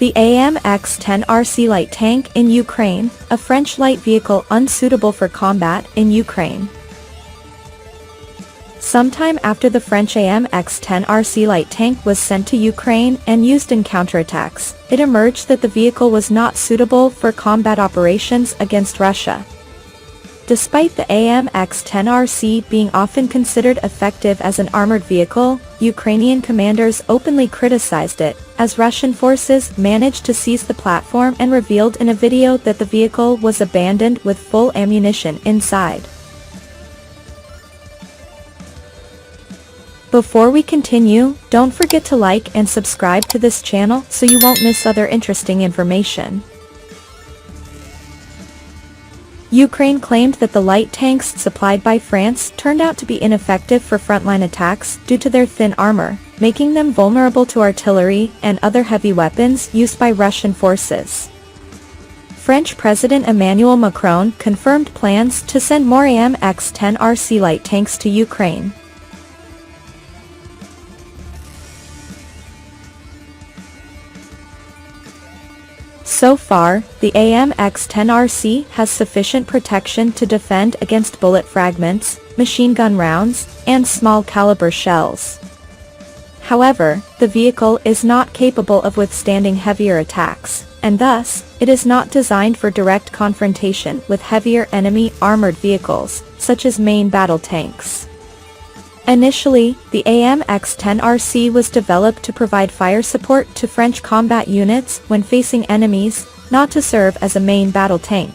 The AMX-10RC light tank in Ukraine, a French light vehicle unsuitable for combat in Ukraine. Sometime after the French AMX-10RC light tank was sent to Ukraine and used in counterattacks, it emerged that the vehicle was not suitable for combat operations against Russia. Despite the AMX-10RC being often considered effective as an armored vehicle, Ukrainian commanders openly criticized it, as Russian forces managed to seize the platform and revealed in a video that the vehicle was abandoned with full ammunition inside. Before we continue, don't forget to like and subscribe to this channel so you won't miss other interesting information. Ukraine claimed that the light tanks supplied by France turned out to be ineffective for frontline attacks due to their thin armor, making them vulnerable to artillery and other heavy weapons used by Russian forces. French President Emmanuel Macron confirmed plans to send more AMX-10RC light tanks to Ukraine. So far, the AMX-10RC has sufficient protection to defend against bullet fragments, machine gun rounds, and small caliber shells. However, the vehicle is not capable of withstanding heavier attacks, and thus, it is not designed for direct confrontation with heavier enemy armored vehicles, such as main battle tanks. Initially, the AMX-10RC was developed to provide fire support to French combat units when facing enemies, not to serve as a main battle tank.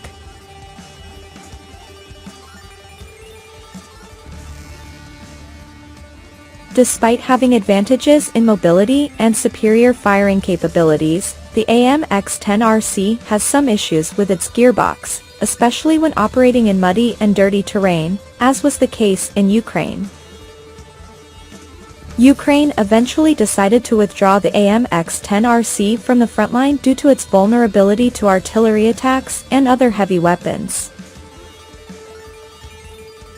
Despite having advantages in mobility and superior firing capabilities, the AMX-10RC has some issues with its gearbox, especially when operating in muddy and dirty terrain, as was the case in Ukraine. Ukraine eventually decided to withdraw the AMX-10RC from the frontline due to its vulnerability to artillery attacks and other heavy weapons.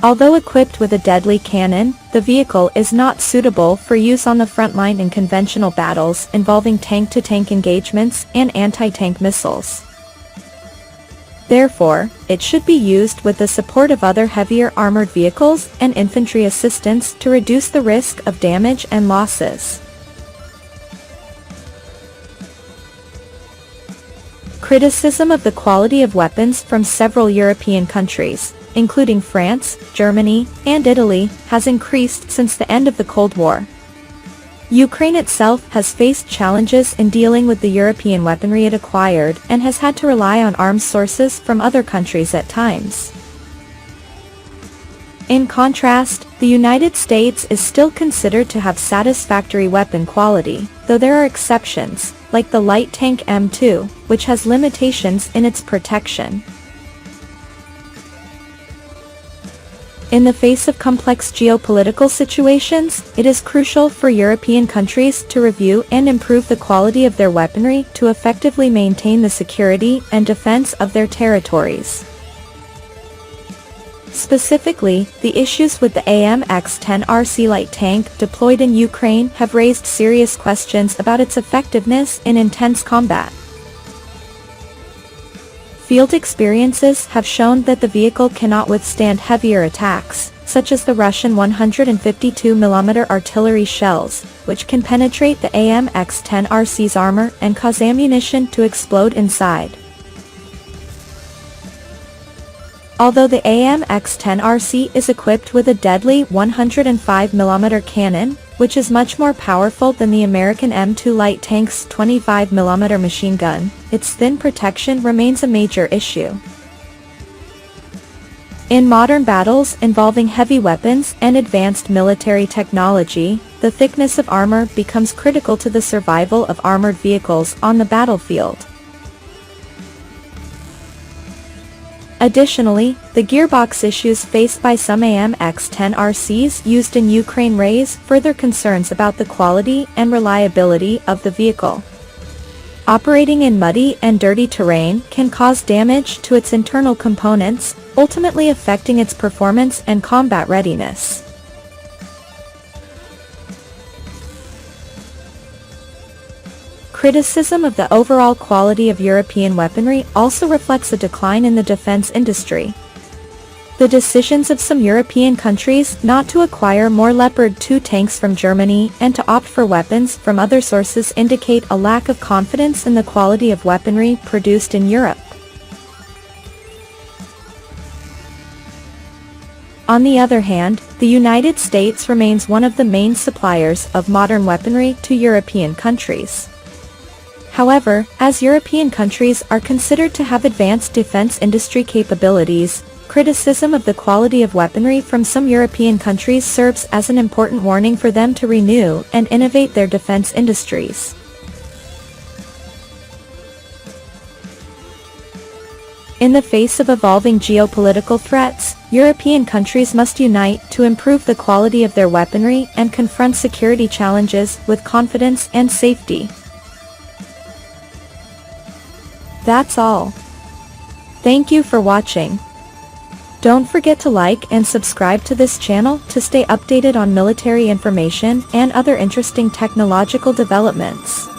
Although equipped with a deadly cannon, the vehicle is not suitable for use on the frontline in conventional battles involving tank-to-tank engagements and anti-tank missiles. Therefore, it should be used with the support of other heavier armored vehicles and infantry assistance to reduce the risk of damage and losses. Criticism of the quality of weapons from several European countries, including France, Germany, and Italy, has increased since the end of the Cold War. Ukraine itself has faced challenges in dealing with the European weaponry it acquired and has had to rely on arms sources from other countries at times. In contrast, the United States is still considered to have satisfactory weapon quality, though there are exceptions, like the light tank M2, which has limitations in its protection. In the face of complex geopolitical situations, it is crucial for European countries to review and improve the quality of their weaponry to effectively maintain the security and defense of their territories. Specifically, the issues with the AMX-10RC light tank deployed in Ukraine have raised serious questions about its effectiveness in intense combat. Field experiences have shown that the vehicle cannot withstand heavier attacks, such as the Russian 152mm artillery shells, which can penetrate the AMX-10RC's armor and cause ammunition to explode inside. Although the AMX-10RC is equipped with a deadly 105mm cannon, which is much more powerful than the American M2 light tank's 25mm machine gun, its thin protection remains a major issue. In modern battles involving heavy weapons and advanced military technology, the thickness of armor becomes critical to the survival of armored vehicles on the battlefield. Additionally, the gearbox issues faced by some AMX-10RCs used in Ukraine raise further concerns about the quality and reliability of the vehicle. Operating in muddy and dirty terrain can cause damage to its internal components, ultimately affecting its performance and combat readiness. Criticism of the overall quality of European weaponry also reflects a decline in the defense industry. The decisions of some European countries not to acquire more Leopard 2 tanks from Germany and to opt for weapons from other sources indicate a lack of confidence in the quality of weaponry produced in Europe. On the other hand, the United States remains one of the main suppliers of modern weaponry to European countries. However, as European countries are considered to have advanced defense industry capabilities, criticism of the quality of weaponry from some European countries serves as an important warning for them to renew and innovate their defense industries. In the face of evolving geopolitical threats, European countries must unite to improve the quality of their weaponry and confront security challenges with confidence and safety. That's all. Thank you for watching. Don't forget to like and subscribe to this channel to stay updated on military information and other interesting technological developments.